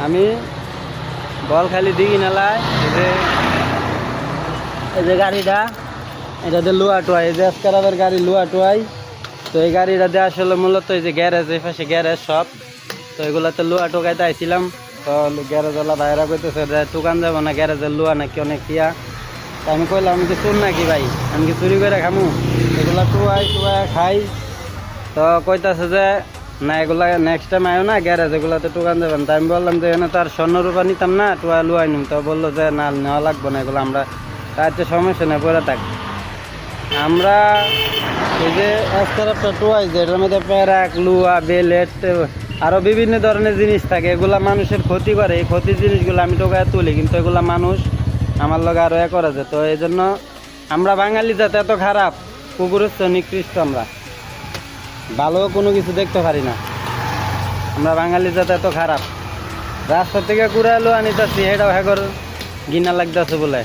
আমি বলখালি দিঘি নালায় এই যে গাড়িটা এটাতে লোয়া টোয়াই, এই যে এসকারাবের গাড়ি লোয়া টোয়াই। তো এই গাড়িটাতে আসলে মূলত এই যে গ্যারেজ, এই পাশে গ্যারেজ সব, তো এগুলাতে লোয়া টোকাইতে আইছিলাম। তো গ্যারেজওয়ালা ভাইরা কইতেছে যে দোকান যাবো না, গ্যারেজের লোয়া নাকি অনেক ইয়া। তো আমি কইলাম আমি কি চুর নাকি ভাই, আমি কি চুরি করে খামু? এগুলা টুয়াই খাই। তো কইতাছে যে না এগুলা নেক্সট টাইম আয়ো না গ্যারেজ, এগুলাতে টোকান যাবেন। তাই আমি বললাম যে এখানে তো আর স্বর্ণরূপা নিতাম না, টুয়া লুয়াই নিম। তো বললো যে না নেওয়া লাগবো না এগুলো, আমরা তার যে সমস্যা নেই পরে থাক। আমরা এই যে একটা টুয়াই যে এটার মধ্যে প্যারাক, লুয়া, বেলেট আরও বিভিন্ন ধরনের জিনিস থাকে, এগুলা মানুষের ক্ষতি করে। এই ক্ষতির জিনিসগুলো আমি টোকায় তুলি, কিন্তু এগুলা মানুষ আমার লগে আরও করে যে। তো এই জন্য আমরা বাঙালি যাতে এত খারাপ, কুকুরস্থ নিকৃষ্ট, আমরা ভালো কোনো কিছু দেখতে পারি না। আমরা বাঙালি যাতে এত খারাপ, রাস্তা থেকে কুড়ালো আনিতেছি, এটাও হ্যাঁ ঘিনা লাগতেছে বলে।